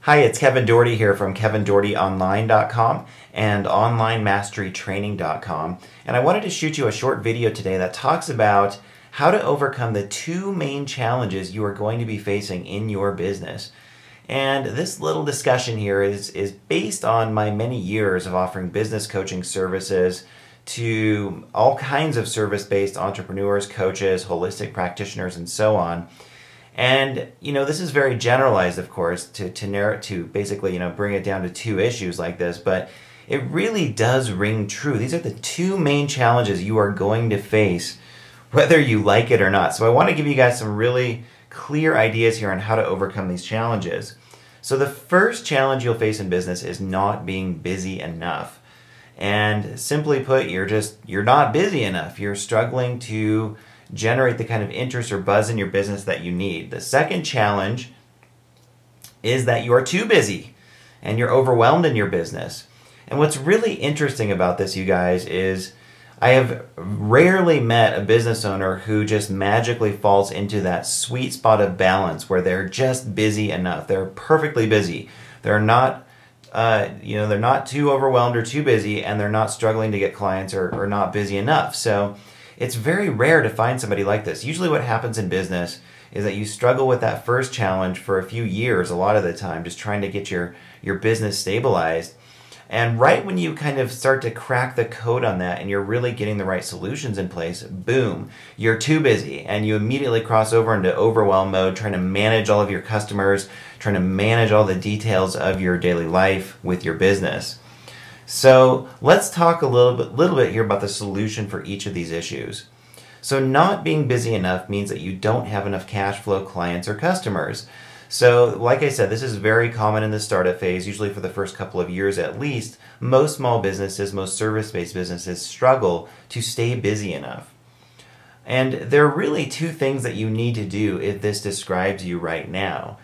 Hi, it's Kevin Doherty here from kevindohertyonline.com and onlinemasterytraining.com. And I wanted to shoot you a short video today that talks about how to overcome the two main challenges you are going to be facing in your business. And this little discussion here is based on my many years of offering business coaching services to all kinds of service-based entrepreneurs, coaches, holistic practitioners, and so on. And, this is very generalized, of course, to basically, bring it down to two issues like this, but it really does ring true. These are the two main challenges you are going to face, whether you like it or not. So I want to give you guys some really clear ideas here on how to overcome these challenges. So the first challenge you'll face in business is not being busy enough. And simply put, you're not busy enough. You're struggling to generate the kind of interest or buzz in your business that you need. The second challenge is that you are too busy and you're overwhelmed in your business. And what's really interesting about this, you guys, is I have rarely met a business owner who just magically falls into that sweet spot of balance where they're just busy enough. They're perfectly busy. They're not they're not too overwhelmed or too busy, and they're not struggling to get clients or not busy enough. So it's very rare to find somebody like this. Usually what happens in business is that you struggle with that first challenge for a few years, a lot of the time, just trying to get your business stabilized. And right when you kind of start to crack the code on that and you're really getting the right solutions in place, boom, you're too busy and you immediately cross over into overwhelm mode, trying to manage all of your customers, trying to manage all the details of your daily life with your business. So let's talk a little bit here about the solution for each of these issues. So not being busy enough means that you don't have enough cash flow clients or customers. So like I said, this is very common in the startup phase, usually for the first couple of years at least. Most small businesses, most service-based businesses struggle to stay busy enough. And there are really two things that you need to do if this describes you right now.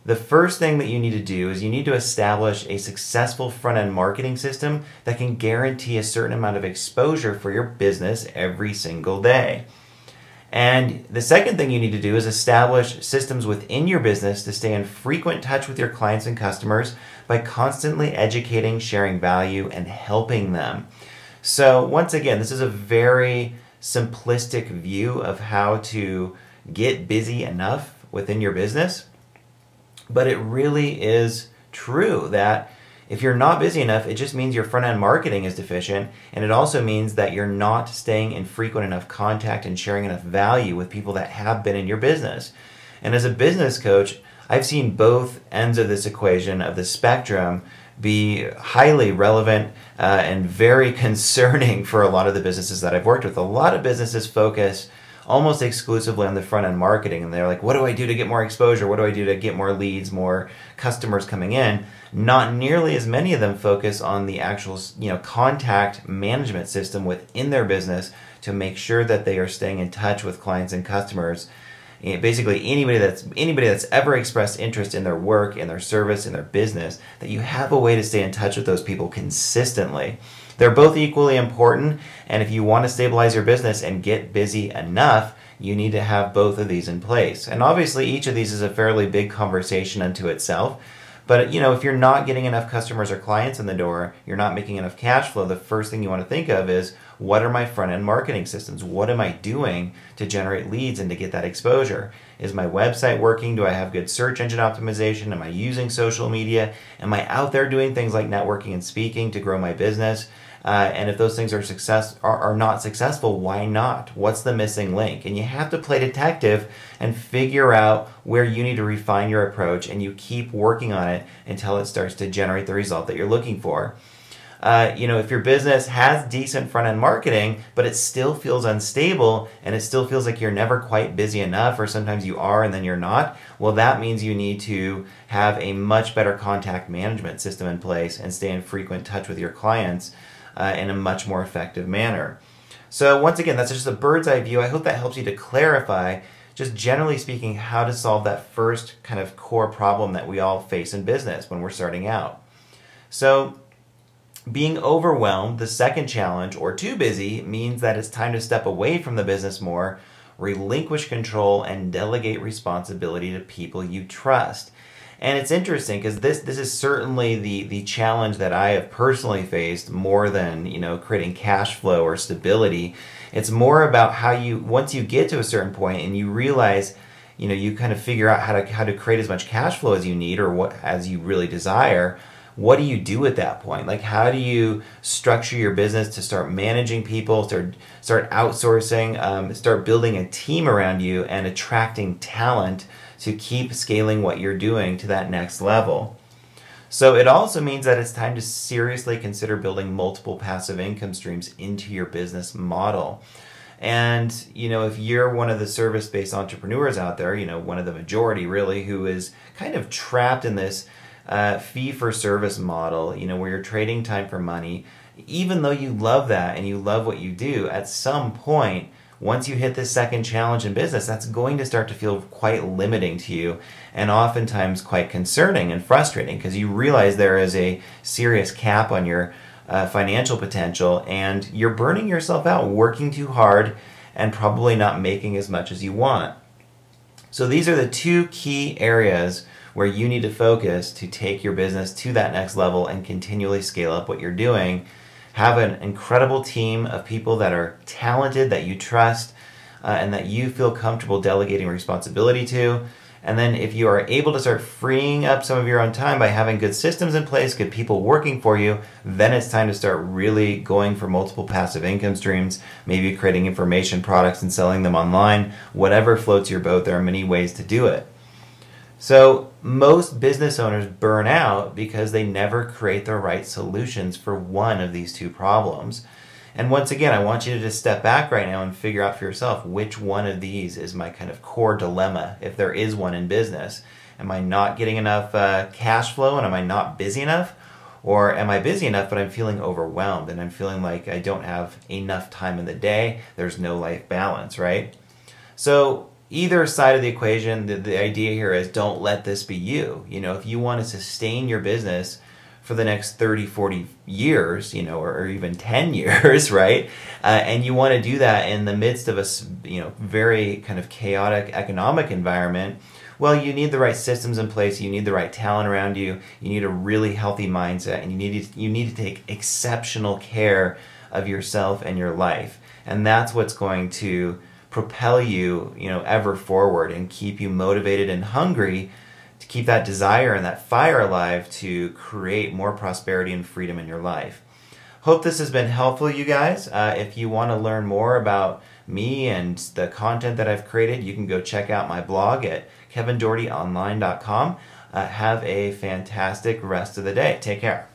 The first thing that you need to do is you need to establish a successful front-end marketing system that can guarantee a certain amount of exposure for your business every single day. And the second thing you need to do is establish systems within your business to stay in frequent touch with your clients and customers by constantly educating, sharing value, and helping them. So once again, this is a very simplistic view of how to get busy enough within your business. But it really is true that if you're not busy enough, it just means your front-end marketing is deficient, and it also means that you're not staying in frequent enough contact and sharing enough value with people that have been in your business. And as a business coach, I've seen both ends of this equation, of the spectrum, be highly relevant and very concerning for a lot of the businesses that I've worked with. A lot of businesses focus almost exclusively on the front-end marketing, and they're like, what do I do to get more exposure? What do I do to get more leads, more customers coming in? Not nearly as many of them focus on the actual contact management system within their business to make sure that they are staying in touch with clients and customers. And basically anybody that's ever expressed interest in their work, in their service, in their business, that you have a way to stay in touch with those people consistently. They're both equally important, and if you want to stabilize your business and get busy enough, you need to have both of these in place. And obviously each of these is a fairly big conversation unto itself. But if you're not getting enough customers or clients in the door, you're not making enough cash flow, the first thing you want to think of is, what are my front-end marketing systems? What am I doing to generate leads and to get that exposure? Is my website working? Do I have good search engine optimization? Am I using social media? Am I out there doing things like networking and speaking to grow my business? And if those things are not successful, why not? What's the missing link? And you have to play detective and figure out where you need to refine your approach, and you keep working on it until it starts to generate the result that you're looking for. If your business has decent front-end marketing, but it still feels unstable and it still feels like you're never quite busy enough, or sometimes you are and then you're not, well, that means you need to have a much better contact management system in place and stay in frequent touch with your clients in a much more effective manner. So once again, that's just a bird's eye view. I hope that helps you to clarify, just generally speaking, how to solve that first kind of core problem that we all face in business when we're starting out. So being overwhelmed, the second challenge, or too busy, means that it's time to step away from the business more, relinquish control, and delegate responsibility to people you trust. And it's interesting because this is certainly the challenge that I have personally faced more than, creating cash flow or stability. It's more about how once you get to a certain point and you realize, you kind of figure out how to create as much cash flow as you need or as you really desire. What do you do at that point? Like, how do you structure your business to start managing people, start outsourcing, start building a team around you and attracting talent to keep scaling what you're doing to that next level? So it also means that it's time to seriously consider building multiple passive income streams into your business model. And, if you're one of the service-based entrepreneurs out there, one of the majority really, who is kind of trapped in this fee-for-service model, where you're trading time for money, even though you love that and you love what you do, at some point, once you hit this second challenge in business, that's going to start to feel quite limiting to you and oftentimes quite concerning and frustrating because you realize there is a serious cap on your financial potential and you're burning yourself out working too hard and probably not making as much as you want. So these are the two key areas where you need to focus to take your business to that next level and continually scale up what you're doing. Have an incredible team of people that are talented, that you trust, and that you feel comfortable delegating responsibility to. And then if you are able to start freeing up some of your own time by having good systems in place, good people working for you, then it's time to start really going for multiple passive income streams, maybe creating information products and selling them online. Whatever floats your boat, there are many ways to do it. So most business owners burn out because they never create the right solutions for one of these two problems. And once again, I want you to just step back right now and figure out for yourself which one of these is my kind of core dilemma, if there is one in business. Am I not getting enough cash flow and am I not busy enough? Or am I busy enough but I'm feeling overwhelmed and I'm feeling like I don't have enough time in the day, there's no life balance, right? So either side of the equation, the idea here is don't let this be you. If you want to sustain your business for the next 30, 40 years, or even 10 years, right? And you want to do that in the midst of a, very kind of chaotic economic environment, well, you need the right systems in place, you need the right talent around you, you need a really healthy mindset, and you need to take exceptional care of yourself and your life. And that's what's going to propel you, ever forward and keep you motivated and hungry to keep that desire and that fire alive to create more prosperity and freedom in your life. Hope this has been helpful, you guys. If you want to learn more about me and the content that I've created, you can go check out my blog at kevindohertyonline.com. Have a fantastic rest of the day. Take care.